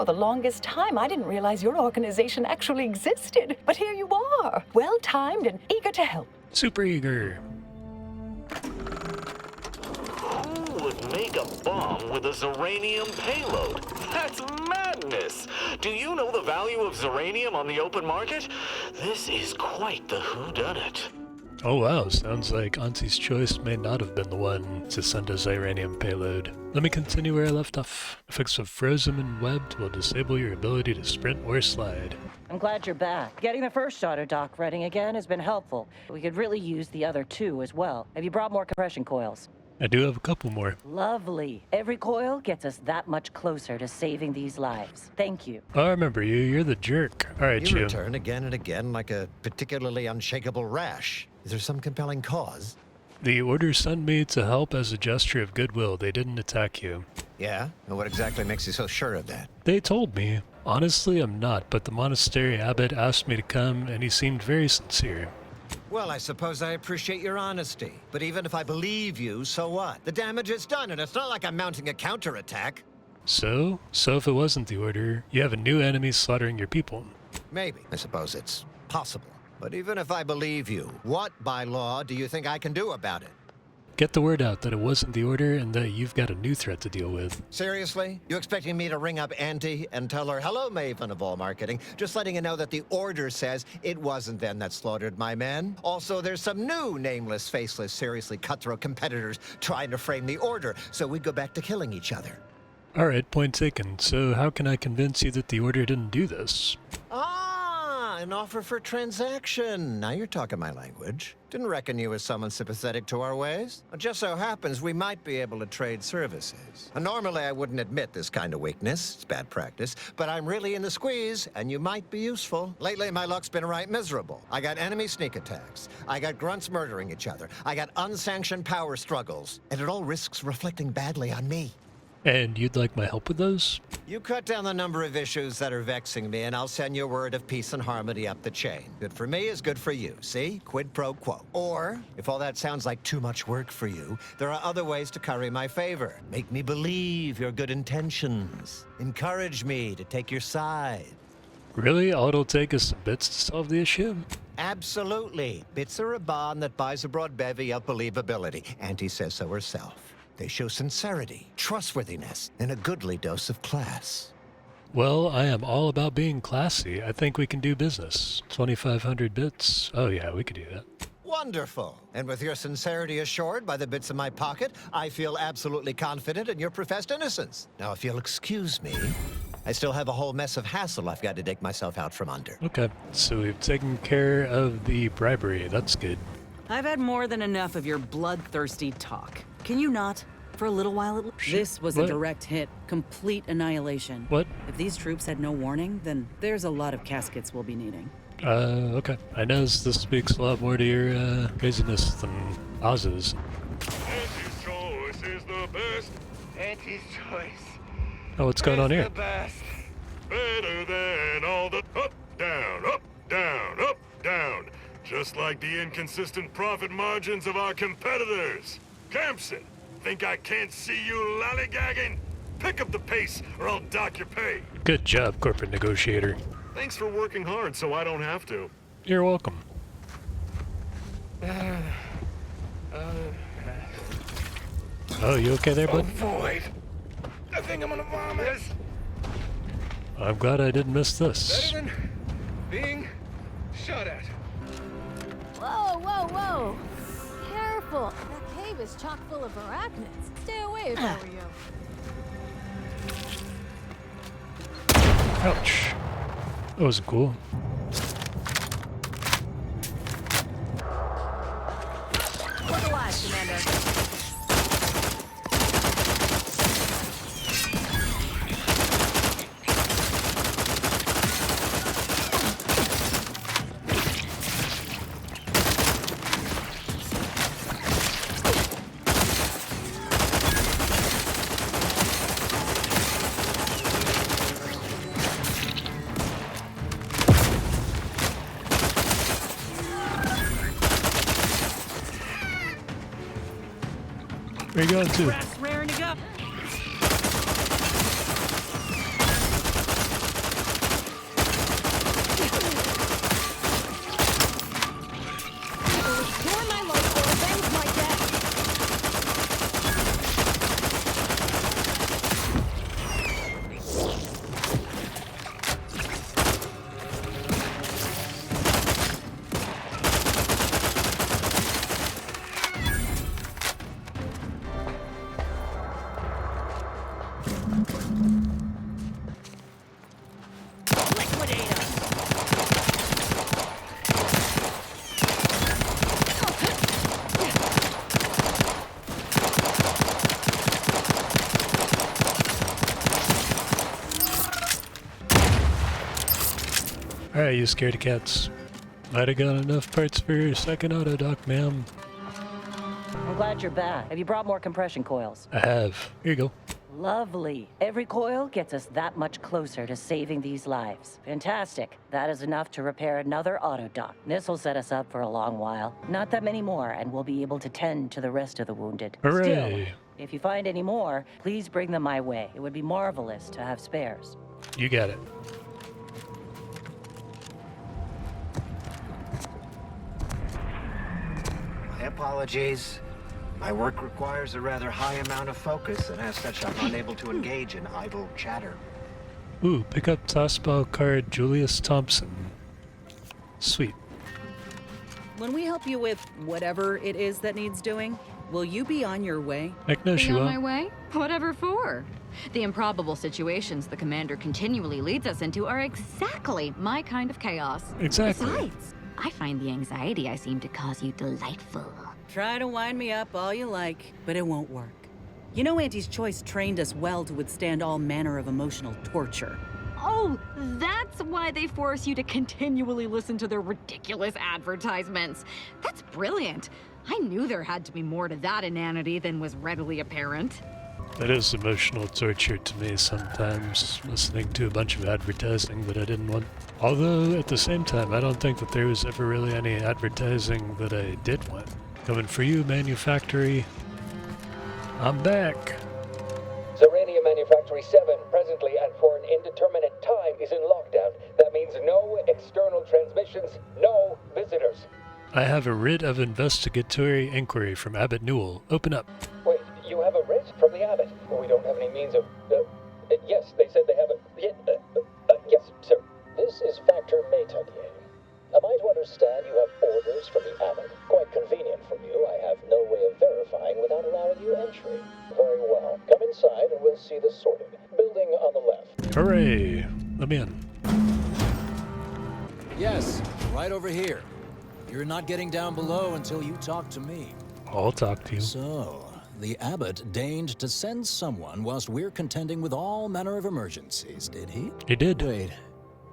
For the longest time, I didn't realize your organization actually existed. But here you are, well-timed and eager to help. Super eager. Who would make a bomb with a Zyranium payload? That's madness! Do you know the value of Zyranium on the open market? This is quite the whodunit. Oh wow, sounds like Auntie's choice may not have been the one to send a Zyranium payload. Let me continue where I left off. Effects of frozen and webbed will disable your ability to sprint or slide. I'm glad you're back. Getting the first starter dock running again has been helpful. We could really use the other two as well. Have you brought more compression coils? I do have a couple more. Lovely. Every coil gets us that much closer to saving these lives. Thank you. Oh, I remember you. You're the jerk. Alright, You you. return again and again like a particularly unshakable rash. Is there some compelling cause? The order sent me to help as a gesture of goodwill. They didn't attack you. Yeah? And what exactly makes you so sure of that? They told me. Honestly, I'm not, but the monastery abbot asked me to come, and he seemed very sincere. Well, I suppose I appreciate your honesty. But even if I believe you, so what? The damage is done, and it's not like I'm mounting a counterattack. So if it wasn't the order, you have a new enemy slaughtering your people. Maybe. I suppose it's possible. But even if I believe you, what, by law, do you think I can do about it? Get the word out that it wasn't the order and that you've got a new threat to deal with. Seriously? You expecting me to ring up Auntie and tell her, hello, Maven of all marketing, just letting her know that the order says it wasn't them that slaughtered my men? Also, there's some new nameless, faceless, seriously cutthroat competitors trying to frame the order, so we go back to killing each other. Alright, point taken. So how can I convince you that the order didn't do this? An offer for transaction. Now you're talking my language. Didn't reckon you as someone sympathetic to our ways. It just so happens we might be able to trade services. Normally I wouldn't admit this kind of weakness. It's bad practice. But I'm really in the squeeze, and you might be useful. Lately my luck's been right miserable. I got enemy sneak attacks. I got grunts murdering each other. I got unsanctioned power struggles. And it all risks reflecting badly on me. And you'd like my help with those? You cut down the number of issues that are vexing me, and I'll send you a word of peace and harmony up the chain. Good for me is good for you, see? Quid pro quo. Or, if all that sounds like too much work for you, there are other ways to curry my favor. Make me believe your good intentions. Encourage me to take your side. Really? All it'll take is some bits to solve the issue? Absolutely. Bits are a bond that buys a broad bevy of believability. Auntie says so herself. They show sincerity, trustworthiness, and a goodly dose of class. Well, I am all about being classy. I think we can do business. 2,500 bits? Oh yeah, we could do that. Wonderful. And with your sincerity assured by the bits in my pocket, I feel absolutely confident in your professed innocence. Now, if you'll excuse me, I still have a whole mess of hassle I've got to dig myself out from under. Okay, so we've taken care of the bribery. That's good. I've had more than enough of your bloodthirsty talk. Can you not? For a little while at least? This was a direct hit. Complete annihilation. What? If these troops had no warning, then there's a lot of caskets we'll be needing. Okay. I know this speaks a lot more to your, craziness than Oz's. Auntie's choice is the best. Auntie's choice. Oh, what's going on here? The best. Better than all the up, down, up, down, up, down. Just like the inconsistent profit margins of our competitors. Campson, think I can't see you lollygagging? Pick up the pace or I'll dock your pay. Good job, corporate negotiator. Thanks for working hard so I don't have to. You're welcome. Oh, you okay there, bud? Void. I think I'm gonna vomit. I'm glad I didn't miss this. Better than being shot at. Whoa, whoa, whoa! Careful! That cave is chock full of arachnids. Stay away if I were you. Ouch. That wasn't cool. Look alive, Commander. Where you going to? Raring to go. Alright, you scaredy cats. Might have got enough parts for your second auto dock, ma'am. I'm glad you're back. Have you brought more compression coils? I have. Here you go. Lovely. Every coil gets us that much closer to saving these lives. Fantastic. That is enough to repair another auto dock. This will set us up for a long while. Not that many more, and we'll be able to tend to the rest of the wounded. Hooray! Still, if you find any more, please bring them my way. It would be marvelous to have spares. You got it. My apologies. My work requires a rather high amount of focus, and as such, I'm unable to engage in idle chatter. Ooh, pick up Tossball card Julius Thompson. Sweet. When we help you with whatever it is that needs doing, will you be on your way? Heck no, Be she on won't. my way? Whatever for? The improbable situations the commander continually leads us into are exactly my kind of chaos. Exactly. Besides, I find the anxiety I seem to cause you delightful. Try to wind me up all you like, but it won't work. You know Auntie's Choice trained us well to withstand all manner of emotional torture. Oh, that's why they force you to continually listen to their ridiculous advertisements. That's brilliant. I knew there had to be more to that inanity than was readily apparent. That is emotional torture to me sometimes, listening to a bunch of advertising that I didn't want. Although, at the same time, I don't think that there was ever really any advertising that I did want. Coming for you, Manufactory. I'm back. Zyranium Manufactory 7, presently and for an indeterminate time, is in lockdown. That means no external transmissions, no visitors. I have a writ of investigatory inquiry from Abbot Newell. Open up. Wait, you have a writ from the abbot? We don't have any means of... yes, they said they have a... yes, sir. This is Factor Metadier. Am I to understand you have orders from the abbot? Quite convenient for you. I have no way of verifying without allowing you entry. Very well. Come inside and we'll see this sorted. Building on the left. Hooray! Let me in. Yes, right over here. You're not getting down below until you talk to me. I'll talk to you. So, the abbot deigned to send someone whilst we're contending with all manner of emergencies, did he? He did. Wait,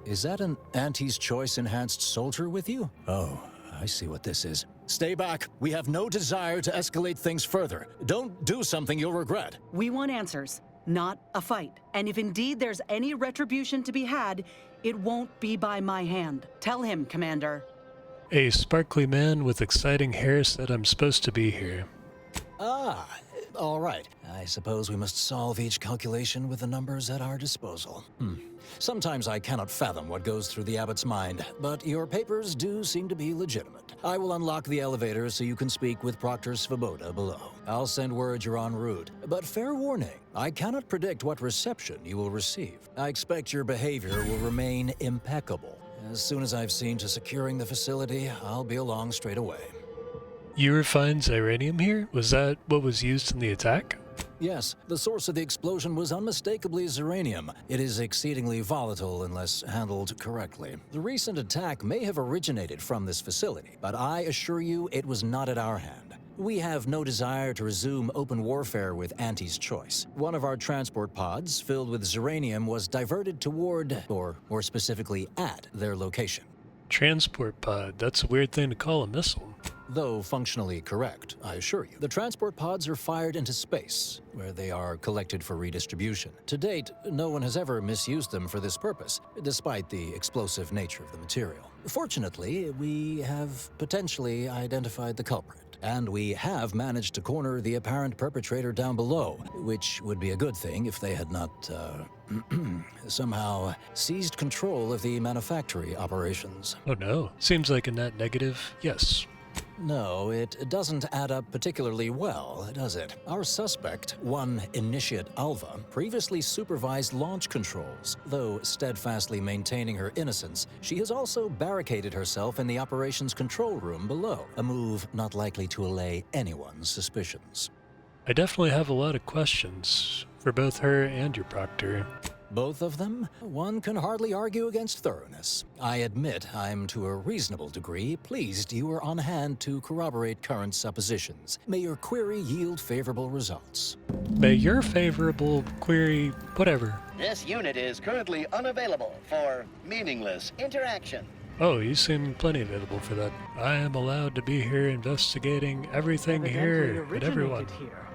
is that an Auntie's Choice enhanced soldier with you? Oh, I see what this is. Stay back. We have no desire to escalate things further. Don't do something you'll regret. We want answers, not a fight. And if indeed there's any retribution to be had, it won't be by my hand. Tell him, Commander. A sparkly man with exciting hair said I'm supposed to be here. Ah, all right. I suppose we must solve each calculation with the numbers at our disposal. Sometimes I cannot fathom what goes through the abbot's mind, but your papers do seem to be legitimate. I will unlock the elevator so you can speak with Proctor Svoboda below. I'll send word you're en route. But fair warning, I cannot predict what reception you will receive. I expect your behavior will remain impeccable. As soon as I've seen to securing the facility, I'll be along straight away. You refined Zyranium here? Was that what was used in the attack? Yes, the source of the explosion was unmistakably Zyranium. It is exceedingly volatile unless handled correctly. The recent attack may have originated from this facility, but I assure you it was not at our hand. We have no desire to resume open warfare with Auntie's Choice. One of our transport pods, filled with Zyranium, was diverted toward, or more specifically at, their location. Transport pod. That's a weird thing to call a missile. Though functionally correct, I assure you. The transport pods are fired into space, where they are collected for redistribution. To date, no one has ever misused them for this purpose, despite the explosive nature of the material. Fortunately, we have potentially identified the culprit. And we have managed to corner the apparent perpetrator down below, which would be a good thing if they had not, somehow seized control of the Manufactory operations. Oh no. Seems like a net negative. Yes. No, it doesn't add up particularly well, does it? Our suspect, one Initiate Alva, previously supervised launch controls. Though steadfastly maintaining her innocence, she has also barricaded herself in the operations control room below, a move not likely to allay anyone's suspicions. I definitely have a lot of questions for both her and your proctor. Both of them? One can hardly argue against thoroughness. I admit I'm to a reasonable degree pleased you are on hand to corroborate current suppositions. May your query yield favorable results. May your favorable query, whatever. This unit is currently unavailable for meaningless interaction. Oh, you seem plenty available for that. I am allowed to be here investigating everything here and everyone. Here.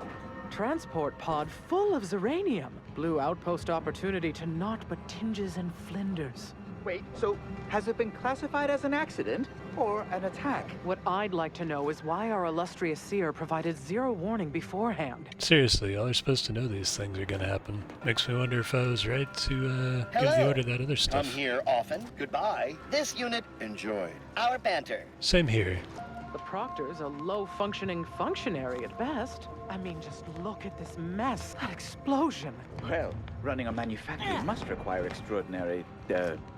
Transport pod full of Zyranium. Blue Outpost Opportunity to naught but tinges and flinders. Wait, so has it been classified as an accident or an attack? What I'd like to know is why our illustrious seer provided zero warning beforehand. Seriously, y'all are supposed to know these things are gonna happen. Makes me wonder if I was right to give the order that other stuff. Come here often. Goodbye. This unit enjoyed our banter. Same here. The Proctor's a low-functioning functionary at best. I mean, just look at this mess. That explosion. Well, running a manufactory must require extraordinary,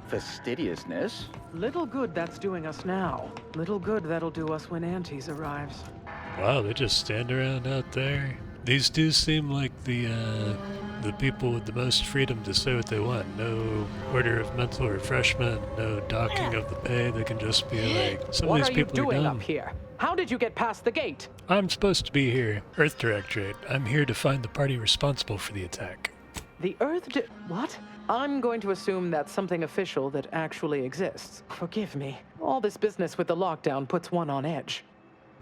fastidiousness. Little good that's doing us now. Little good that'll do us when Auntie's arrives. Wow, they just stand around out there. These do seem like the people with the most freedom to say what they want. No order of mental refreshment, no docking of the pay. They can just be like, some of these people What are you doing dumb. up here? How did you get past the gate? I'm supposed to be here. Earth Directorate. I'm here to find the party responsible for the attack. The Earth what? I'm going to assume that's something official that actually exists. Forgive me. All this business with the lockdown puts one on edge.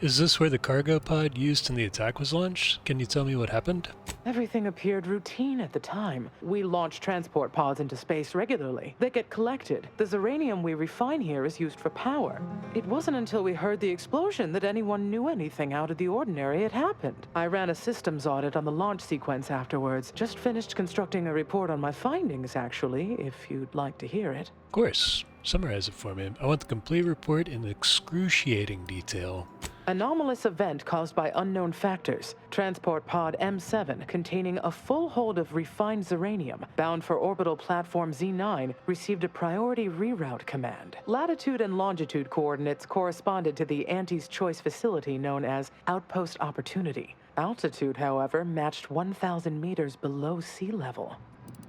Is this where the cargo pod used in the attack was launched? Can you tell me what happened? Everything appeared routine at the time. We launch transport pods into space regularly. They get collected. The Zyranium we refine here is used for power. It wasn't until we heard the explosion that anyone knew anything out of the ordinary had happened. I ran a systems audit on the launch sequence afterwards. Just finished constructing a report on my findings, actually, if you'd like to hear it. Of course. Summarize it for me. I want the complete report in excruciating detail. Anomalous event caused by unknown factors. Transport pod M7 containing a full hold of refined Zyranium bound for orbital platform Z9 received a priority reroute command. Latitude and longitude coordinates corresponded to the Auntie's Choice facility known as Outpost Opportunity. Altitude, however, matched 1,000 meters below sea level.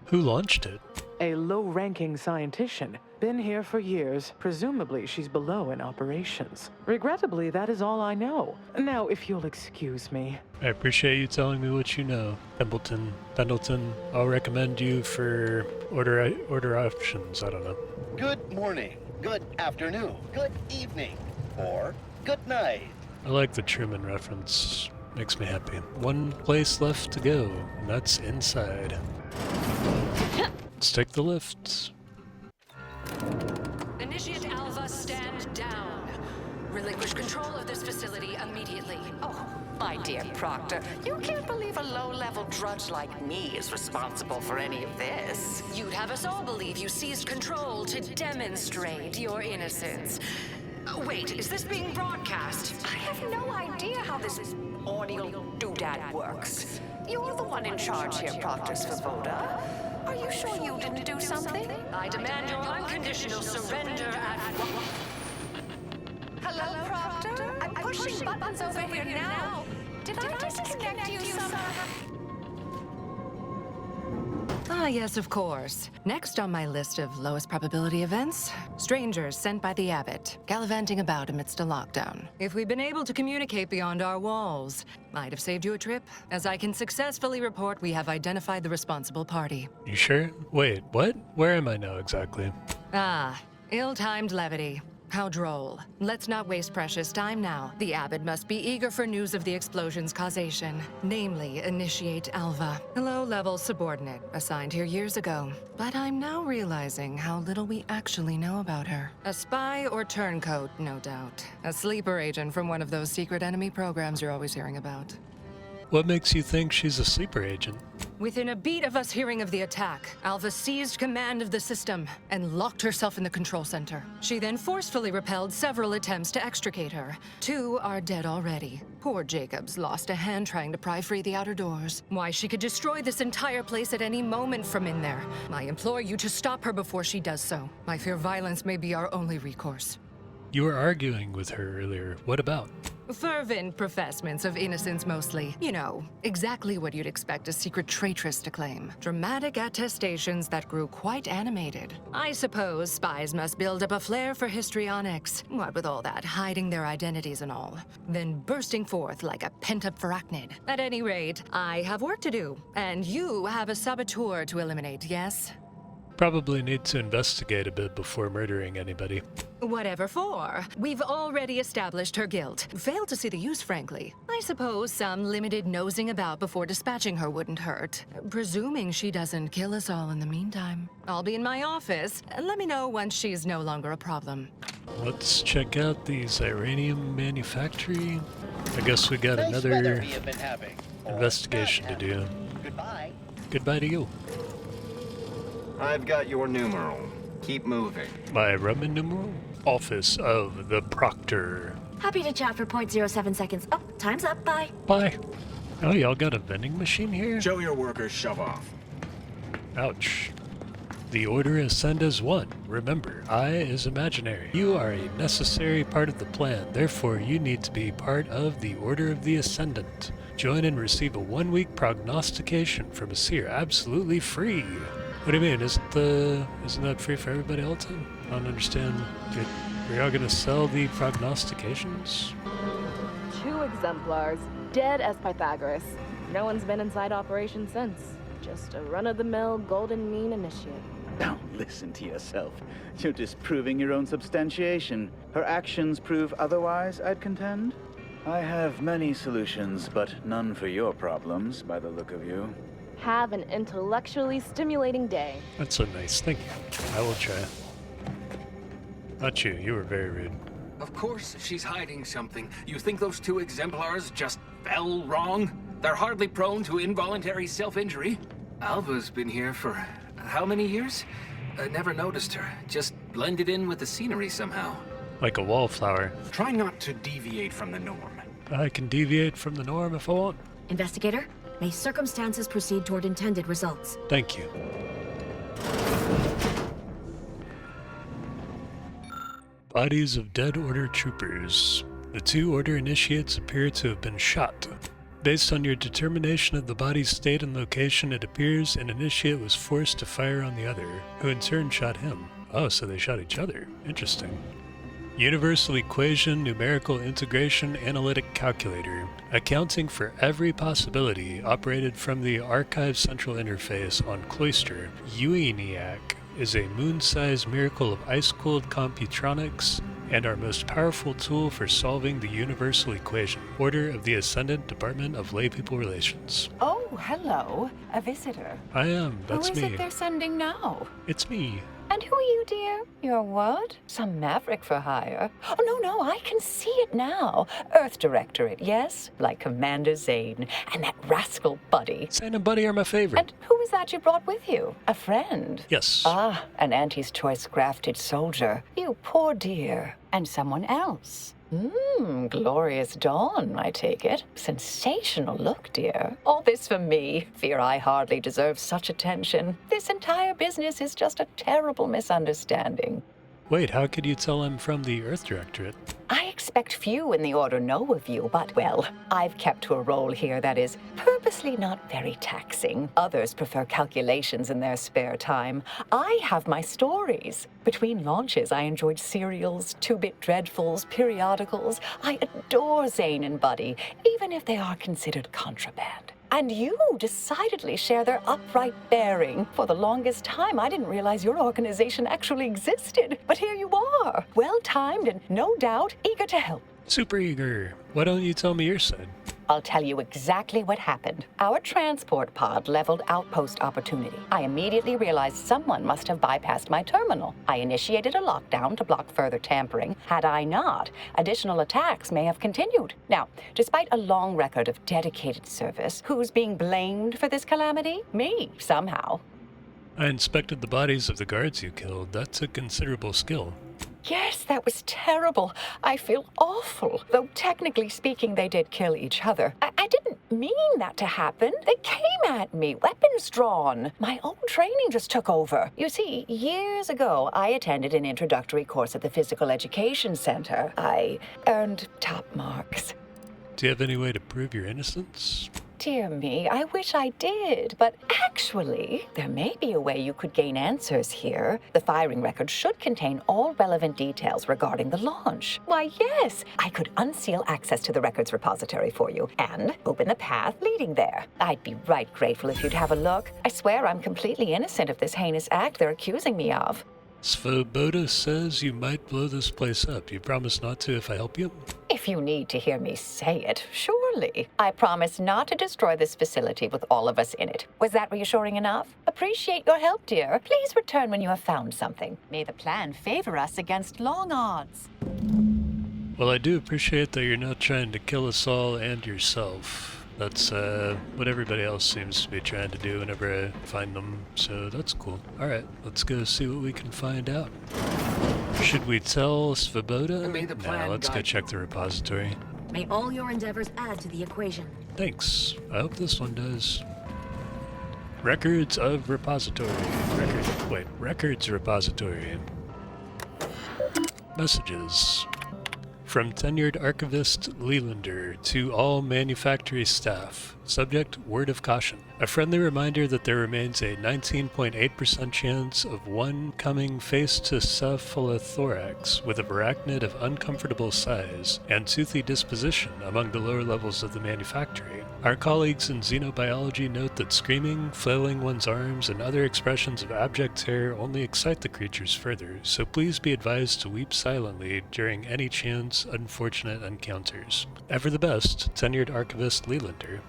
Who launched it? A low-ranking scientician. Been here for years. Presumably, she's below in operations. Regrettably, that is all I know. Now, if you'll excuse me. I appreciate you telling me what you know. Pendleton, I'll recommend you for order options. I don't know. Good morning, good afternoon, good evening, or good night. I like the Truman reference. Makes me happy. One place left to go, and that's inside. Let's take the lift. Initiate Alva, stand down. Relinquish control of this facility immediately. Oh, my dear Proctor, you can't believe a low-level drudge like me is responsible for any of this. You'd have us all believe you seized control to demonstrate your innocence. Wait, is this being broadcast? I have no idea how this audio doodad works. You're the one in charge here, Proctor Svoboda. Are you sure you didn't do something? I demand your unconditional surrender at Hello, Proctor? I'm pushing buttons over here now. Did I disconnect you somehow? Ah, yes, of course. Next on my list of lowest probability events, strangers sent by the Abbot, gallivanting about amidst a lockdown. If we'd been able to communicate beyond our walls, might have saved you a trip. As I can successfully report, we have identified the responsible party. You sure? Wait, what? Where am I now exactly? Ah, ill-timed levity. How droll. Let's not waste precious time now. The Abbot must be eager for news of the explosion's causation. Namely, Initiate Alva, a low-level subordinate assigned here years ago. But I'm now realizing how little we actually know about her. A spy or turncoat, no doubt. A sleeper agent from one of those secret enemy programs you're always hearing about. What makes you think she's a sleeper agent? Within a beat of us hearing of the attack, Alva seized command of the system and locked herself in the control center. She then forcefully repelled several attempts to extricate her. 2 are dead already. Poor Jacobs lost a hand trying to pry free the outer doors. Why, she could destroy this entire place at any moment from in there. I implore you to stop her before she does so. I fear violence may be our only recourse. You were arguing with her earlier. What about? Fervent professements of innocence mostly. You know, exactly what you'd expect a secret traitress to claim. Dramatic attestations that grew quite animated. I suppose spies must build up a flair for histrionics. What with all that, hiding their identities and all. Then bursting forth like a pent-up arachnid. At any rate, I have work to do, and you have a saboteur to eliminate, yes? Probably need to investigate a bit before murdering anybody. Whatever for. We've already established her guilt. Failed to see the use, frankly. I suppose some limited nosing about before dispatching her wouldn't hurt. Presuming she doesn't kill us all in the meantime. I'll be in my office. Let me know once she's no longer a problem. Let's check out the Zyranium Manufactory. I guess we got another investigation to do. Goodbye. Goodbye to you. I've got your numeral. Keep moving. My Roman numeral? Office of the Proctor. Happy to chat for 0.07 seconds. Oh, time's up. Bye. Bye. Oh, y'all got a vending machine here? Show your workers shove off. Ouch. The Order Ascend as one. Remember, I is imaginary. You are a necessary part of the plan. Therefore, you need to be part of the Order of the Ascendant. Join and receive a 1-week prognostication from a seer absolutely free. What do you mean? Isn't that free for everybody all the time? I don't understand. Are y'all gonna sell the prognostications? 2 exemplars, dead as Pythagoras. No one's been inside operation since. Just a run-of-the-mill golden mean initiate. Don't listen to yourself. You're disproving your own substantiation. Her actions prove otherwise, I'd contend. I have many solutions, but none for your problems, by the look of you. Have an intellectually stimulating day. That's so nice. Thank you. I will try. Not you. You were very rude. Of course she's hiding something. You think those 2 exemplars just fell wrong? They're hardly prone to involuntary self-injury. Alva's been here for how many years? I never noticed her. Just blended in with the scenery somehow. Like a wallflower. Try not to deviate from the norm. I can deviate from the norm if I want. Investigator, may circumstances proceed toward intended results. Thank you. Bodies of dead Order troopers. The 2 Order initiates appear to have been shot. Based on your determination of the body's state and location, it appears an initiate was forced to fire on the other, who in turn shot him. Oh, so they shot each other. Interesting. Universal Equation Numerical Integration Analytic Calculator, accounting for every possibility, operated from the Archive Central Interface on Cloister. ENIAC is a moon-sized miracle of ice-cooled computronics and our most powerful tool for solving the Universal Equation. Order of the Ascendant Department of Laypeople Relations. Oh, hello. A visitor. I am. That's me. Who is it they're sending now? It's me. And who are you, dear? You're what? Some maverick for hire? Oh, no, I can see it now. Earth Directorate, yes? Like Commander Zane and that rascal Buddy. Zane and Buddy are my favorite. And who is that you brought with you? A friend? Yes. Ah, an Auntie's choice grafted soldier. You poor dear. And someone else. Glorious dawn, I take it. Sensational look, dear. All this for me. Fear I hardly deserve such attention. This entire business is just a terrible misunderstanding. Wait, how could you tell I'm from the Earth Directorate? I expect few in the Order know of you, but, well, I've kept to a role here that is purposely not very taxing. Others prefer calculations in their spare time. I have my stories. Between launches, I enjoyed serials, 2-bit dreadfuls, periodicals. I adore Zane and Buddy, even if they are considered contraband. And you decidedly share their upright bearing. For the longest time, I didn't realize your organization actually existed. But here you are, well-timed and no doubt eager to help. Super eager. Why don't you tell me your side? I'll tell you exactly what happened. Our transport pod leveled Outpost Opportunity. I immediately realized someone must have bypassed my terminal. I initiated a lockdown to block further tampering. Had I not, additional attacks may have continued. Now, despite a long record of dedicated service, who's being blamed for this calamity? Me, somehow. I inspected the bodies of the guards you killed. That's a considerable skill. Yes, that was terrible. I feel awful. Though technically speaking, they did kill each other. I didn't mean that to happen. They came at me, weapons drawn. My old training just took over. You see, years ago, I attended an introductory course at the Physical Education Center. I earned top marks. Do you have any way to prove your innocence? Dear me, I wish I did, but actually, there may be a way you could gain answers here. The firing record should contain all relevant details regarding the launch. Why, yes, I could unseal access to the records repository for you and open the path leading there. I'd be right grateful if you'd have a look. I swear I'm completely innocent of this heinous act they're accusing me of. Svoboda says you might blow this place up. You promise not to if I help you? If you need to hear me say it, surely. I promise not to destroy this facility with all of us in it. Was that reassuring enough? Appreciate your help, dear. Please return when you have found something. May the plan favor us against long odds. Well, I do appreciate that you're not trying to kill us all and yourself. That's what everybody else seems to be trying to do whenever I find them, so that's cool. Alright, let's go see what we can find out. Should we tell Svoboda? No, let's go check the repository. May all your endeavors add to the equation. Thanks. I hope this one does. Records of repository. Records repository. Messages. From tenured archivist Leelander to all Manufactory staff. Subject, word of caution. A friendly reminder that there remains a 19.8% chance of one coming face to cephalothorax with a arachnid of uncomfortable size and toothy disposition among the lower levels of the Manufactory. Our colleagues in xenobiology note that screaming, flailing one's arms, and other expressions of abject terror only excite the creatures further, so please be advised to weep silently during any chance unfortunate encounters. Ever the best, tenured archivist Leelander.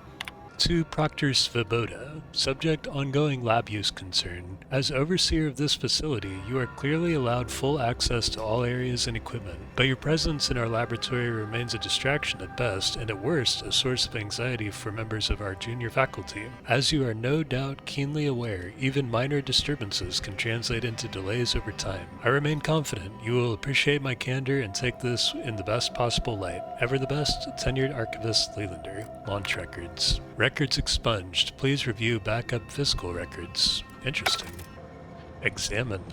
To Proctor Svoboda, subject ongoing lab use concern. As overseer of this facility, you are clearly allowed full access to all areas and equipment, but your presence in our laboratory remains a distraction at best, and at worst, a source of anxiety for members of our junior faculty. As you are no doubt keenly aware, even minor disturbances can translate into delays over time. I remain confident you will appreciate my candor and take this in the best possible light. Ever the best, tenured archivist Leelander. Launch records. Records expunged. Please review backup physical records. Interesting. Examine.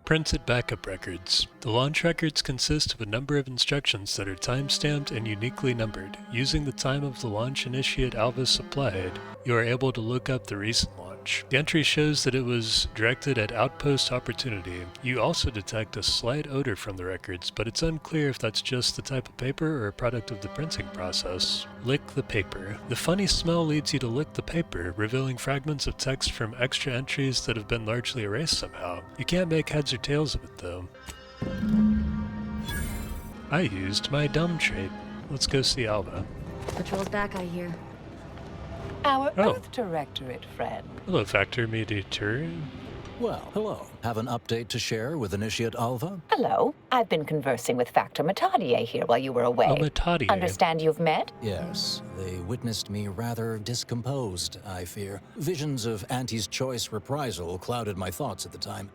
Printed backup records. The launch records consist of a number of instructions that are time-stamped and uniquely numbered. Using the time of the launch initiate Alva supplied, you are able to look up the recent launch. The entry shows that it was directed at Outpost Opportunity. You also detect a slight odor from the records, but it's unclear if that's just the type of paper or a product of the printing process. Lick the paper. The funny smell leads you to lick the paper, revealing fragments of text from extra entries that have been largely erased somehow. You can't make heads or tails of it, though. I used my dumb trait. Let's go see Alva. Patrol's back, I hear. Our Earth Directorate friend. Hello, Factor Metadier. Well, hello. Have an update to share with Initiate Alva? Hello. I've been conversing with Factor Metadier here while you were away. Oh, Metadier. Understand you've met? Yes. They witnessed me rather discomposed, I fear. Visions of Auntie's choice reprisal clouded my thoughts at the time.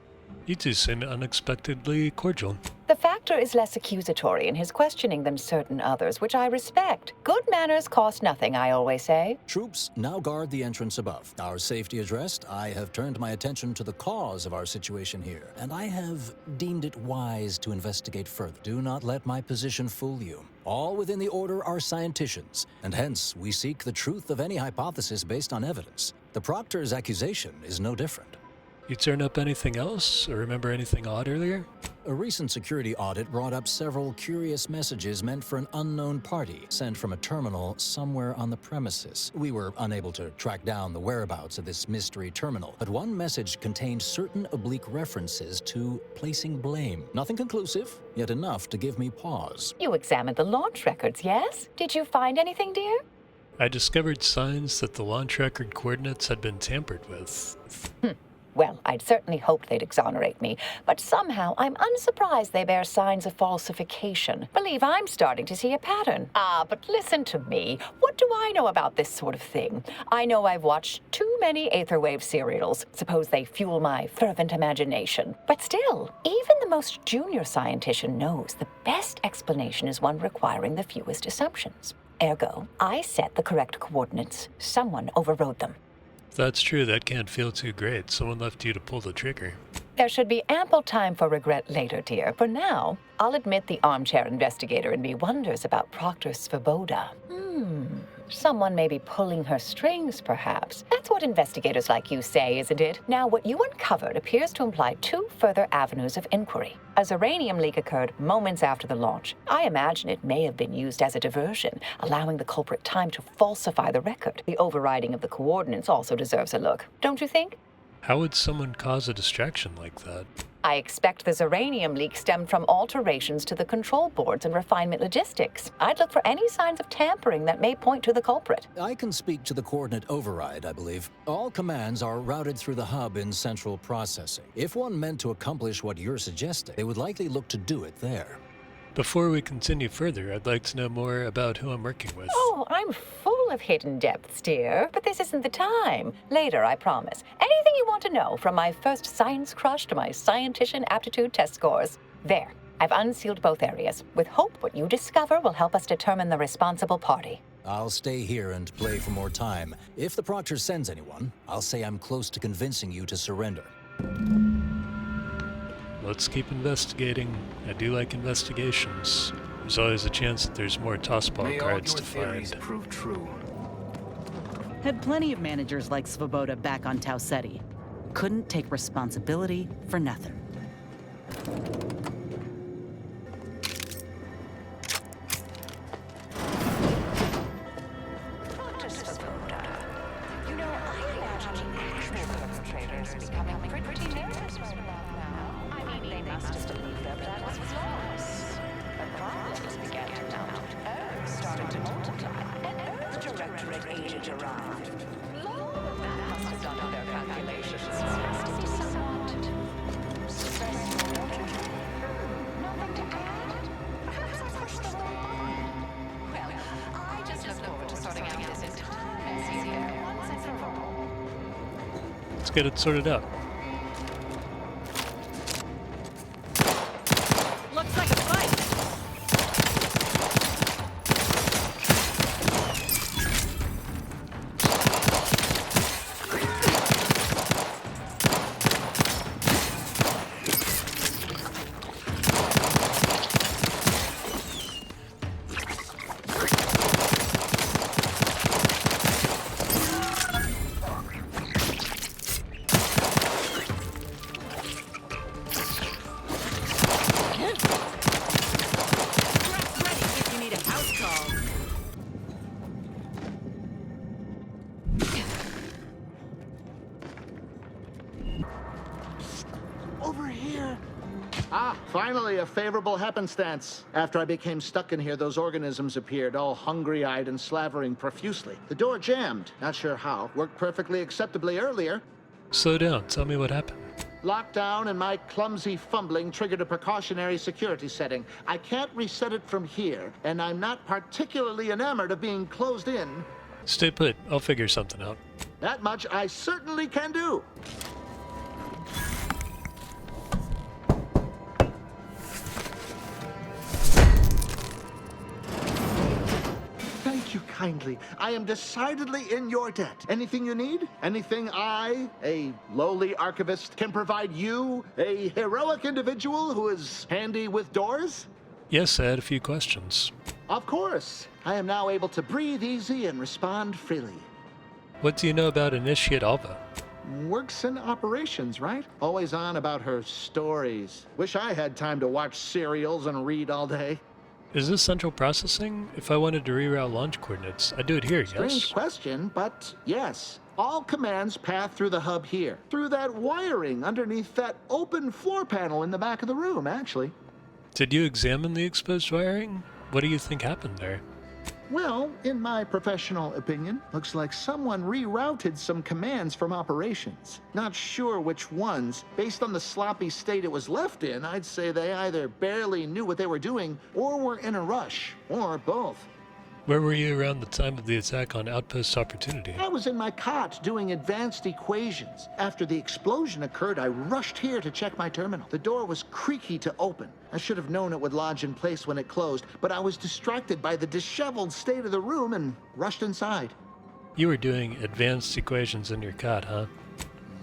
You two seem unexpectedly cordial. The Factor is less accusatory in his questioning than certain others, which I respect. Good manners cost nothing, I always say. Troops, now guard the entrance above. Our safety addressed, I have turned my attention to the cause of our situation here, and I have deemed it wise to investigate further. Do not let my position fool you. All within the Order are scienticians, and hence we seek the truth of any hypothesis based on evidence. The Proctor's accusation is no different. You turn up anything else, or remember anything odd earlier? A recent security audit brought up several curious messages meant for an unknown party, sent from a terminal somewhere on the premises. We were unable to track down the whereabouts of this mystery terminal, but one message contained certain oblique references to placing blame. Nothing conclusive, yet enough to give me pause. You examined the launch records, yes? Did you find anything, dear? I discovered signs that the launch record coordinates had been tampered with. Well, I'd certainly hoped they'd exonerate me, but somehow I'm unsurprised they bear signs of falsification. Believe I'm starting to see a pattern. But listen to me. What do I know about this sort of thing? I know I've watched too many Aetherwave serials. Suppose they fuel my fervent imagination. But still, even the most junior scientician knows the best explanation is one requiring the fewest assumptions. Ergo, I set the correct coordinates. Someone overrode them. If that's true, that can't feel too great. Someone left you to pull the trigger. There should be ample time for regret later, dear. For now, I'll admit the armchair investigator in me wonders about Proctor Svoboda. Someone may be pulling her strings, perhaps. That's what investigators like you say, isn't it? Now, what you uncovered appears to imply 2 further avenues of inquiry. A Zyranium leak occurred moments after the launch. I imagine it may have been used as a diversion, allowing the culprit time to falsify the record. The overriding of the coordinates also deserves a look, don't you think? How would someone cause a distraction like that? I expect the Zyranium leak stemmed from alterations to the control boards and refinement logistics. I'd look for any signs of tampering that may point to the culprit. I can speak to the coordinate override, I believe. All commands are routed through the hub in central processing. If one meant to accomplish what you're suggesting, they would likely look to do it there. Before we continue further, I'd like to know more about who I'm working with. Oh, I'm full of hidden depths, dear, but this isn't the time. Later, I promise. Anything you want to know, from my first science crush to my scientician aptitude test scores. There, I've unsealed both areas, with hope what you discover will help us determine the responsible party. I'll stay here and play for more time. If the Proctor sends anyone, I'll say I'm close to convincing you to surrender. Let's keep investigating. I do like investigations. There's always a chance that there's more Tossball cards to find. Prove true. Had plenty of managers like Svoboda back on Tau Ceti. Couldn't take responsibility for nothing. Dr. Svoboda, you know, I imagine the actual perpetrators becoming pretty nervous right about now. I mean, they must have believed their plan was flawless. But problems began to mount. Errors started to multiply. An Earth Directorate agent arrived. Lo, that must have done their calculations. Must be somewhat stressful, don't you think? Nothing to add? Perhaps I pushed the wrong button. Well, I just look forward to sorting out this entire mess here once and for all. Let's get it sorted out. Looks like a fight. Over here. Ah, finally a favorable happenstance. After I became stuck in here, those organisms appeared, all hungry-eyed and slavering profusely. The door jammed. Not sure how. Worked perfectly acceptably earlier. Slow down. Tell me what happened. Lockdown and my clumsy fumbling triggered a precautionary security setting. I can't reset it from here, and I'm not particularly enamored of being closed in. Stay put. I'll figure something out. That much I certainly can do. Thank you kindly. I am decidedly in your debt. Anything you need? Anything I, a lowly archivist, can provide you, a heroic individual who is handy with doors? Yes, I had a few questions. Of course. I am now able to breathe easy and respond freely. What do you know about Initiate Alva? Works in operations, right? Always on about her stories. Wish I had time to watch serials and read all day. Is this central processing? If I wanted to reroute launch coordinates, I'd do it here, yes? Strange question, but yes. All commands path through the hub here. Through that wiring underneath that open floor panel in the back of the room, actually. Did you examine the exposed wiring? What do you think happened there? Well, in my professional opinion, looks like someone rerouted some commands from operations. Not sure which ones. Based on the sloppy state it was left in, I'd say they either barely knew what they were doing or were in a rush, or both. Where were you around the time of the attack on Outpost Opportunity? I was in my cot doing advanced equations. After the explosion occurred, I rushed here to check my terminal. The door was creaky to open. I should have known it would lodge in place when it closed, but I was distracted by the disheveled state of the room and rushed inside. You were doing advanced equations in your cot, huh?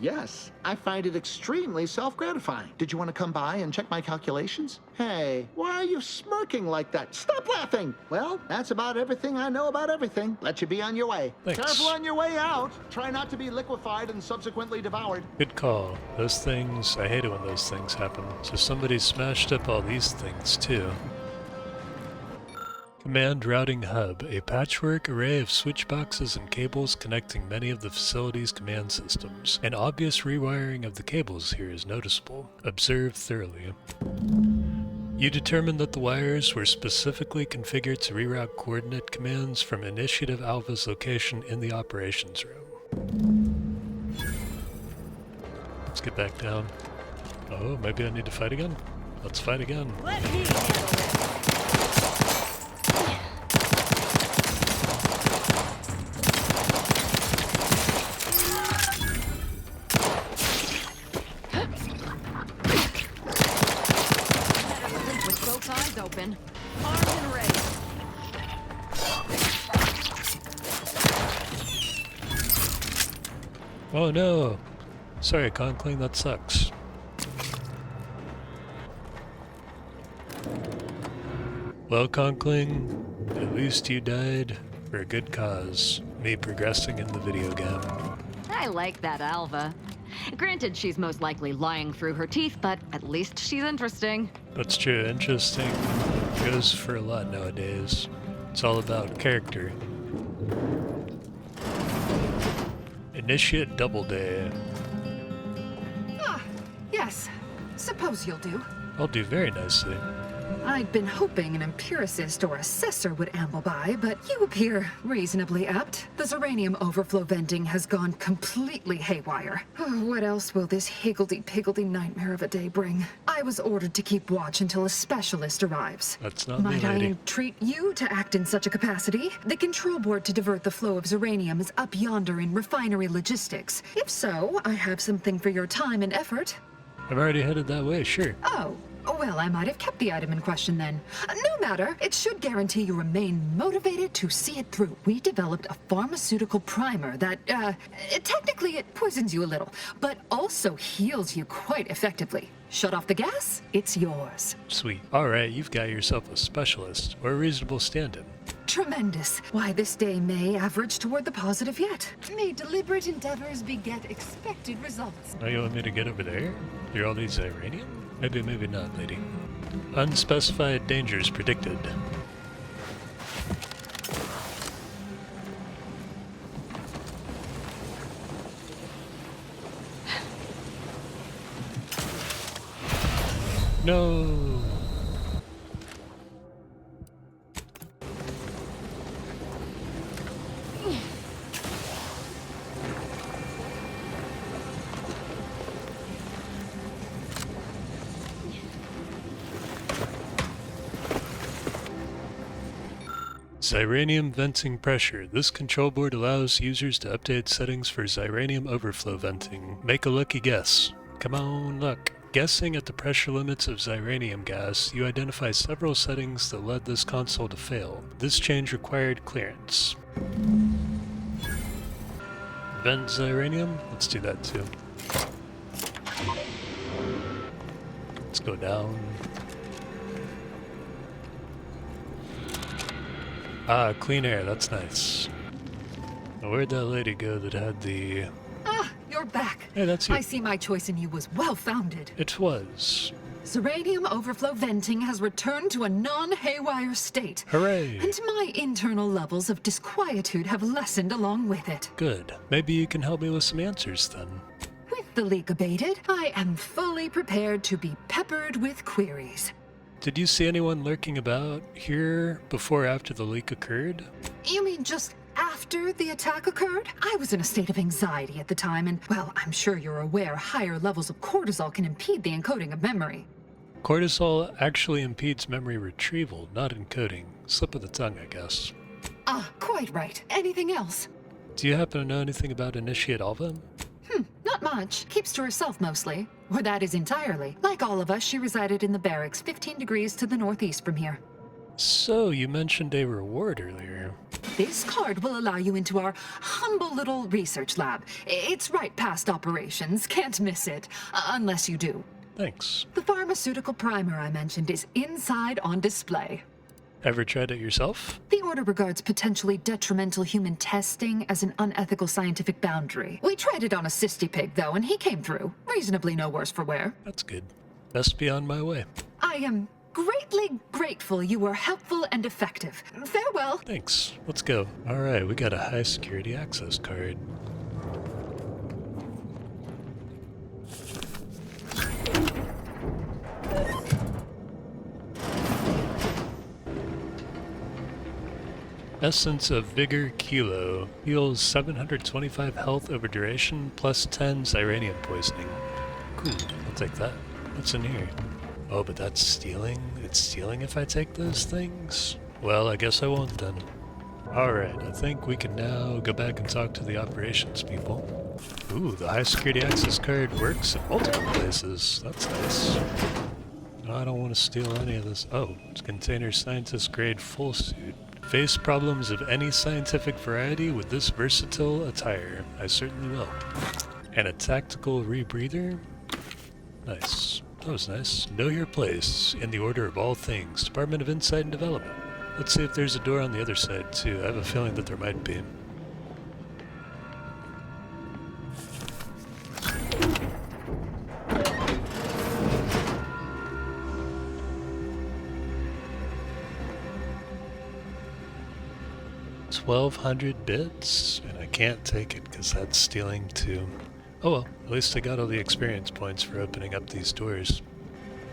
yes. I find it extremely self-gratifying. Did you want to come by and check my calculations? Hey, why are you smirking like that? Stop laughing! Well, that's about everything I know about everything. Let you be on your way. Thanks. Careful on your way out. Try not to be liquefied and subsequently devoured. Good call. Those things, I hate it when those things happen. So somebody smashed up all these things too. Command Routing Hub, a patchwork array of switch boxes and cables connecting many of the facility's command systems. An obvious rewiring of the cables here is noticeable. Observe thoroughly. You determined that the wires were specifically configured to reroute coordinate commands from Initiative Alva's location in the operations room. Let's get back down. Oh, maybe I need to fight again? Let's fight again. Let me handle this. Open. Armed and ready. Oh no! Sorry, Conkling, that sucks. Well, Conkling, at least you died for a good cause. Me progressing in the video game. I like that Alva. Granted, she's most likely lying through her teeth, but at least she's interesting. That's true, interesting goes for a lot nowadays. It's all about character. Initiate Doubleday. Ah, yes. Suppose you'll do. I'll do very nicely. I'd been hoping an empiricist or assessor would amble by, but you appear reasonably apt. The Zyranium overflow venting has gone completely haywire. Oh, what else will this higgledy-piggledy nightmare of a day bring? I was ordered to keep watch until a specialist arrives. That's not me, Might I lady. entreat you to act in such a capacity? The control board to divert the flow of Zyranium is up yonder in refinery logistics. If so, I have something for your time and effort. I'm already headed that way, sure. Oh. Well, I might have kept the item in question then. No matter, it should guarantee you remain motivated to see it through. We developed a pharmaceutical primer that, technically it poisons you a little, but also heals you quite effectively. Shut off the gas, it's yours. Sweet. Alright, you've got yourself a specialist, or a reasonable stand-in. Tremendous. Why, this day may average toward the positive yet. May deliberate endeavors beget expected results. Oh, you want me to get over there? You're all these Zyranium? Maybe, maybe not, lady. Unspecified dangers predicted. No. Zyranium venting pressure. This control board allows users to update settings for Zyranium overflow venting. Make a lucky guess. Come on, luck. Guessing at the pressure limits of Zyranium Gas, you identify several settings that led this console to fail. This change required clearance. Vent Zyranium? Let's do that too. Let's go down. Ah, clean air, that's nice. Now, where'd that lady go that had the... Ah, you're back. Hey, that's you. I see my choice in you was well-founded. It was. Zyranium overflow venting has returned to a non-haywire state. Hooray! And my internal levels of disquietude have lessened along with it. Good. Maybe you can help me with some answers then. With the leak abated, I am fully prepared to be peppered with queries. Did you see anyone lurking about here before or after the leak occurred? You mean just after the attack occurred? I was in a state of anxiety at the time, and, well, I'm sure you're aware higher levels of cortisol can impede the encoding of memory. Cortisol actually impedes memory retrieval, not encoding. Slip of the tongue, I guess. Ah, quite right. Anything else? Do you happen to know anything about Initiate Alva? Not much. Keeps to herself mostly. Or that is entirely. Like all of us, she resided in the barracks 15 degrees to the northeast from here. So, you mentioned a reward earlier. This card will allow you into our humble little research lab. It's right past operations. Can't miss it. Unless you do. Thanks. The pharmaceutical primer I mentioned is inside on display. Ever tried it yourself? The Order regards potentially detrimental human testing as an unethical scientific boundary. We tried it on a cysty pig, though, and he came through. Reasonably no worse for wear. That's good. Best be on my way. I am greatly grateful you were helpful and effective. Farewell. Thanks. Let's go. Alright, we got a high security access card. Essence of Vigor Kilo. Heals 725 health over duration, plus 10 Zyranium poisoning. Cool, I'll take that. What's in here? Oh, but that's stealing? It's stealing if I take those things? Well, I guess I won't then. Alright, I think we can now go back and talk to the operations people. Ooh, the high security access card works in multiple places. That's nice. No, I don't want to steal any of this. Oh, it's container scientist grade full suit. Face problems of any scientific variety with this versatile attire. I certainly will. And a tactical rebreather? Nice. That was nice. Know your place in the order of all things. Department of Insight and Development. Let's see if there's a door on the other side, too. I have a feeling that there might be. $1,200 and I can't take it because that's stealing too. Oh well, at least I got all the experience points for opening up these doors.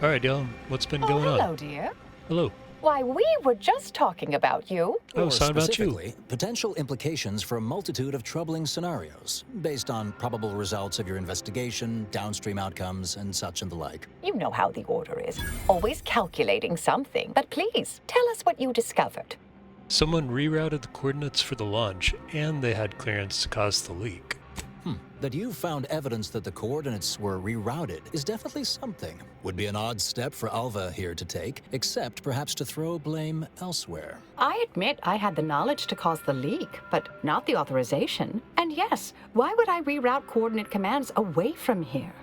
Alright y'all, what's been going on? Hello, dear. Hello. Why, we were just talking about you. Oh, Or sound about you. specifically, potential implications for a multitude of troubling scenarios, based on probable results of your investigation, downstream outcomes, and such and the like. You know how the Order is. Always calculating something. But please, tell us what you discovered. Someone rerouted the coordinates for the launch, and they had clearance to cause the leak. That you found evidence that the coordinates were rerouted is definitely something. Would be an odd step for Alva here to take, except perhaps to throw blame elsewhere. I admit I had the knowledge to cause the leak, but not the authorization. And yes, why would I reroute coordinate commands away from here?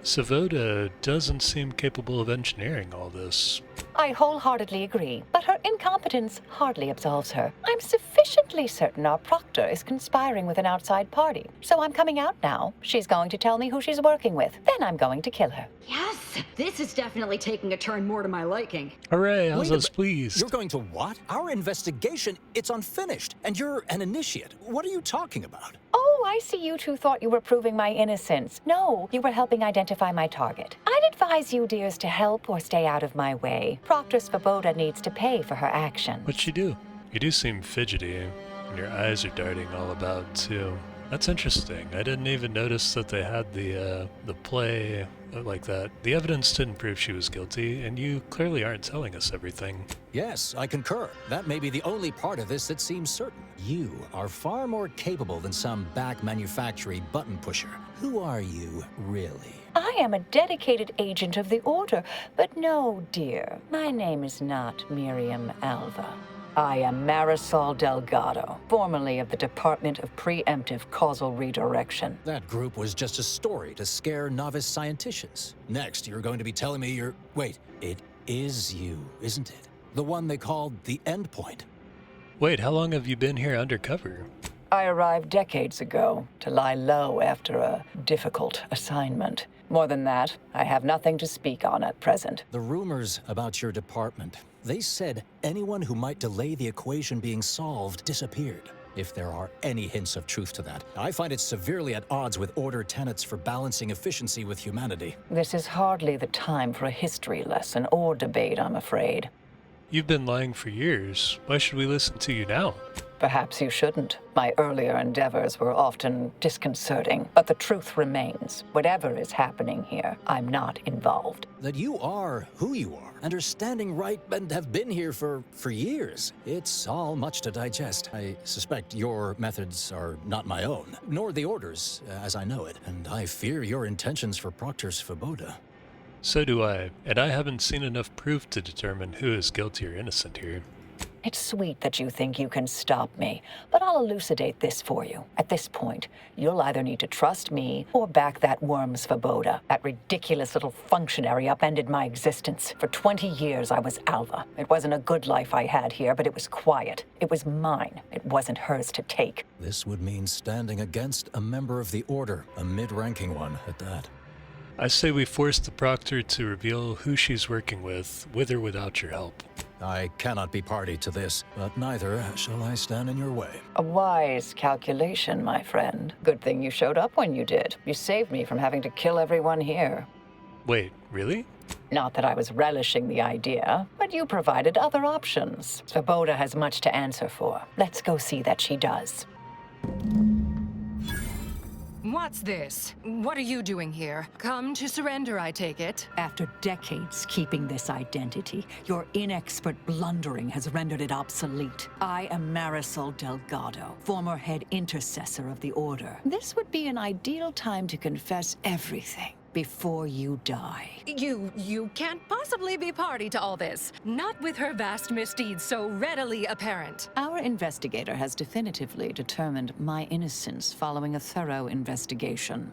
Svoboda doesn't seem capable of engineering all this. I wholeheartedly agree, but her incompetence hardly absolves her. I'm sufficiently certain our Proctor is conspiring with an outside party, so I'm coming out now. She's going to tell me who she's working with. Then I'm going to kill her. Yes, this is definitely taking a turn more to my liking. Hooray, how's Wait a us pleased? You're going to what? Our investigation, it's unfinished, and you're an initiate. What are you talking about? Oh, I see you two thought you were proving my innocence. No, you were helping identify my target. I'd advise you, dears, to help or stay out of my way. Proctor Svoboda needs to pay for her action. What'd she do? You do seem fidgety, and your eyes are darting all about, too. That's interesting. I didn't even notice that they had the play like that. The evidence didn't prove she was guilty, and you clearly aren't telling us everything. Yes, I concur. That may be the only part of this that seems certain. You are far more capable than some back manufactory button pusher. Who are you, really? I am a dedicated agent of the Order, but no, dear, my name is not Miriam Alva. I am Marisol Delgado, formerly of the Department of Preemptive Causal Redirection. That group was just a story to scare novice scienticians. Next, you're going to be telling me you're... Wait, it is you, isn't it? The one they called the Endpoint. Wait, how long have you been here undercover? I arrived decades ago to lie low after a difficult assignment. More than that, I have nothing to speak on at present. The rumors about your department, they said anyone who might delay the equation being solved disappeared. If there are any hints of truth to that, I find it severely at odds with Order tenets for balancing efficiency with humanity. This is hardly the time for a history lesson or debate, I'm afraid. You've been lying for years. Why should we listen to you now? Perhaps you shouldn't. My earlier endeavors were often disconcerting, but the truth remains. Whatever is happening here, I'm not involved. That you are who you are, and are standing right and have been here for years. It's all much to digest. I suspect your methods are not my own, nor the Order's, as I know it, and I fear your intentions for Proctor Svoboda. So do I, and I haven't seen enough proof to determine who is guilty or innocent here. It's sweet that you think you can stop me, but I'll elucidate this for you. At this point, you'll either need to trust me or back that worm Svoboda. That ridiculous little functionary upended my existence. For 20 years, I was Alva. It wasn't a good life I had here, but it was quiet. It was mine. It wasn't hers to take. This would mean standing against a member of the Order, a mid-ranking one at that. I say we force the Proctor to reveal who she's working with or without your help. I cannot be party to this, but neither shall I stand in your way. A wise calculation, my friend. Good thing you showed up when you did. You saved me from having to kill everyone here. Wait, really? Not that I was relishing the idea, but you provided other options. Svoboda has much to answer for. Let's go see that she does. What's this? What are you doing here? Come to surrender, I take it? After decades keeping this identity, your inexpert blundering has rendered it obsolete. I am Marisol Delgado, former head intercessor of the Order. This would be an ideal time to confess everything before you die. You can't possibly be party to all this. Not with her vast misdeeds so readily apparent. Our investigator has definitively determined my innocence following a thorough investigation.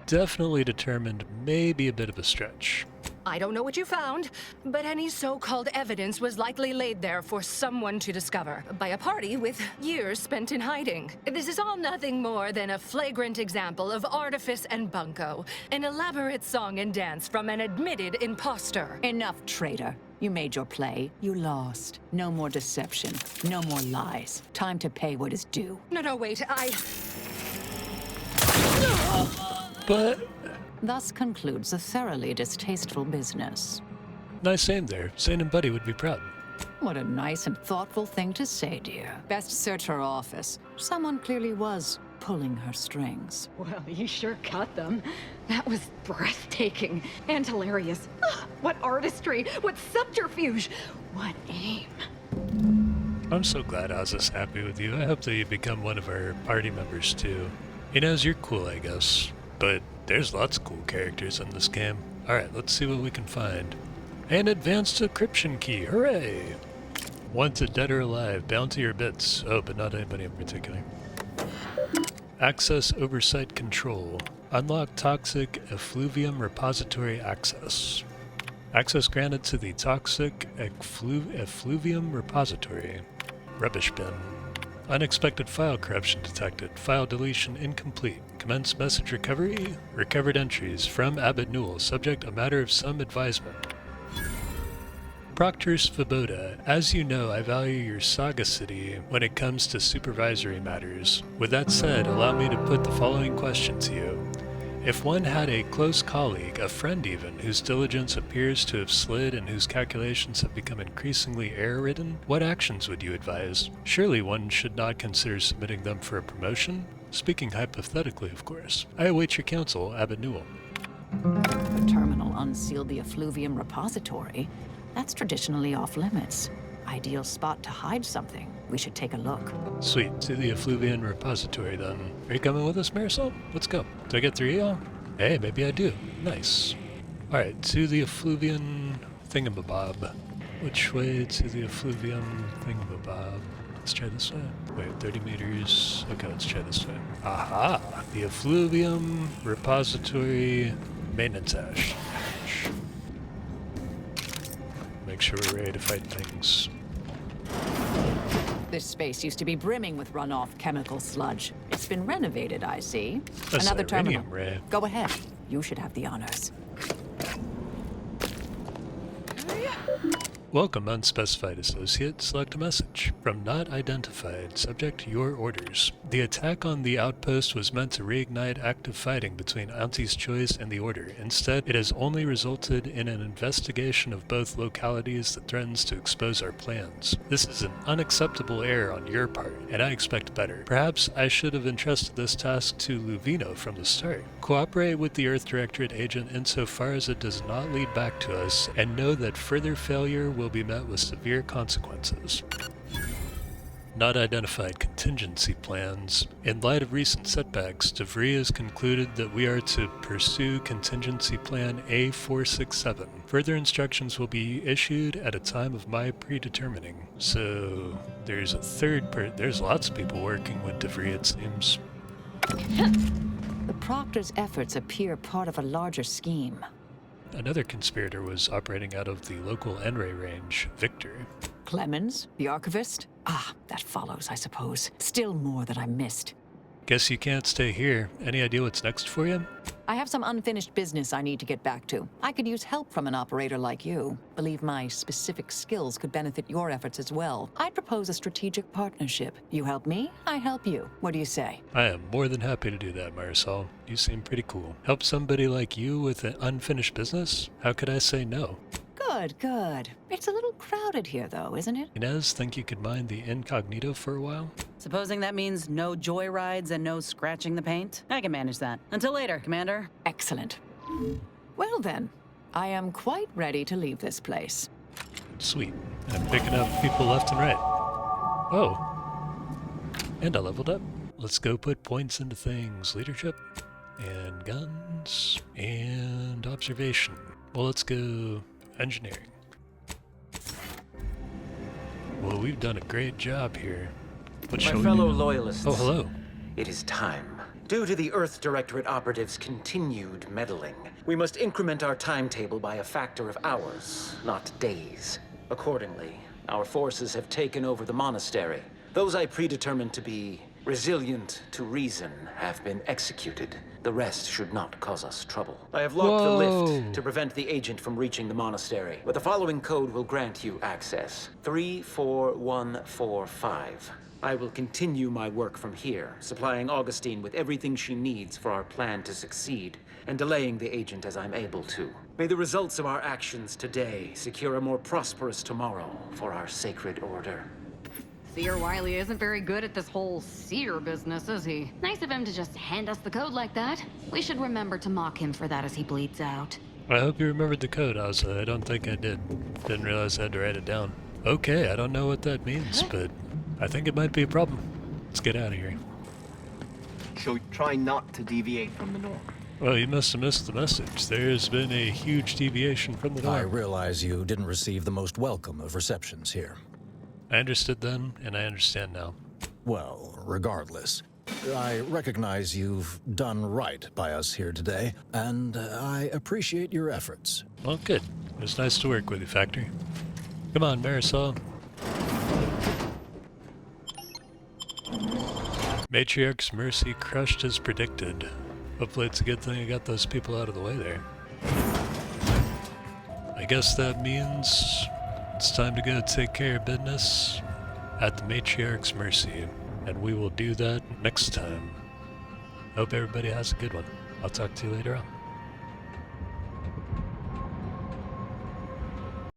Definitely determined may be a bit of a stretch. I don't know what you found, but any so-called evidence was likely laid there for someone to discover by a party with years spent in hiding. This is all nothing more than a flagrant example of artifice and bunco, an elaborate song and dance from an admitted imposter. Enough, traitor. You made your play. You lost. No more deception. No more lies. Time to pay what is due. No, wait, But... Thus concludes a thoroughly distasteful business. Nice aim there. Zane and Buddy would be proud. What a nice and thoughtful thing to say, dear. Best search her office. Someone clearly was pulling her strings. Well, you sure cut them. That was breathtaking and hilarious. What artistry, what subterfuge, what aim. I'm so glad I was this happy with you. I hope that you become one of our party members too. Inez, you're cool, I guess. But there's lots of cool characters in this game. Alright, let's see what we can find. An advanced decryption key, hooray! Wanted dead or alive, bounty or bits. Oh, but not anybody in particular. Access oversight control. Unlock toxic effluvium repository access. Access granted to the toxic effluvium repository. Rubbish bin. Unexpected file corruption detected. File deletion incomplete. Commence message recovery. Recovered entries from Abbot Newell. Subject a matter of some advisement. Proctor Svoboda, as you know, I value your sagacity when it comes to supervisory matters. With that said, allow me to put the following question to you. If one had a close colleague, a friend even, whose diligence appears to have slid and whose calculations have become increasingly error-ridden, what actions would you advise? Surely one should not consider submitting them for a promotion? Speaking hypothetically, of course. I await your counsel, Abbot Newell. The terminal unsealed the effluvium repository. That's traditionally off-limits. Ideal spot to hide something. We should take a look. Sweet. To the effluvium repository, then. Are you coming with us, Marisol? Let's go. Do I get 3 of y'all? Hey, maybe I do. Nice. Alright, to the effluvium thingamabob. Which way to the effluvium thingamabob? Let's try this way. Wait, 30 meters. Okay, let's try this way. Aha! The effluvium repository maintenance ash. Make sure we're ready to fight things. This space used to be brimming with runoff chemical sludge. It's been renovated, I see. Another terminal. Ray. Go ahead. You should have the honors. Welcome, unspecified associate. Select a message. From not identified. Subject your orders. The attack on the outpost was meant to reignite active fighting between Auntie's Choice and the Order. Instead, it has only resulted in an investigation of both localities that threatens to expose our plans. This is an unacceptable error on your part, and I expect better. Perhaps I should have entrusted this task to Luvino from the start. Cooperate with the Earth Directorate agent insofar as it does not lead back to us, and know that further failure will be met with severe consequences. not identified contingency plans. In light of recent setbacks, DeVries has concluded that we are to pursue contingency plan A467. Further instructions will be issued at a time of my predetermining. So there's a there's lots of people working with DeVries, it seems. The Proctor's efforts appear part of a larger scheme. Another conspirator was operating out of the local NRA range, Victor. Clemens, the Archivist? Ah, that follows, I suppose. Still more that I missed. Guess you can't stay here. Any idea what's next for you? I have some unfinished business I need to get back to. I could use help from an operator like you. Believe my specific skills could benefit your efforts as well. I'd propose a strategic partnership. You help me, I help you. What do you say? I am more than happy to do that, Marisol. You seem pretty cool. Help somebody like you with an unfinished business? How could I say no? Good, good. It's a little crowded here, though, isn't it? Inez, think you could mind the incognito for a while? Supposing that means no joyrides and no scratching the paint? I can manage that. Until later, Commander. Excellent. Well then, I am quite ready to leave this place. Sweet. I'm picking up people left and right. Oh. And I leveled up. Let's go put points into things. Leadership, and guns, and observation. Well, let's go engineering. Well, we've done a great job here. What My shall fellow we do? loyalists. Oh, hello. It is time. Due to the Earth Directorate operatives' continued meddling, we must increment our timetable by a factor of hours, not days. Accordingly, our forces have taken over the monastery. Those I predetermined to be resilient to reason have been executed. The rest should not cause us trouble. I have locked the lift to prevent the agent from reaching the monastery, but the following code will grant you access. 34145. I will continue my work from here, supplying Augustine with everything she needs for our plan to succeed, and delaying the agent as I'm able to. May the results of our actions today secure a more prosperous tomorrow for our sacred order. Seer Wiley isn't very good at this whole seer business, is he? Nice of him to just hand us the code like that. We should remember to mock him for that as he bleeds out. I hope you remembered the code, Ozzy. I don't think I did. Didn't realize I had to write it down. Okay, I don't know what that means, but I think it might be a problem. Let's get out of here. So try not to deviate from the norm. Well, you must have missed the message. There's been a huge deviation from the norm. I realize you didn't receive the most welcome of receptions here. I understood then, and I understand now. Well, regardless, I recognize you've done right by us here today, and I appreciate your efforts. Well, good. It was nice to work with you, Factory. Come on, Marisol. Matriarch's mercy crushed as predicted. Hopefully it's a good thing I got those people out of the way there. I guess that means it's time to go take care of business at the Matriarch's mercy, and we will do that next time. Hope everybody has a good one. I'll talk to you later on.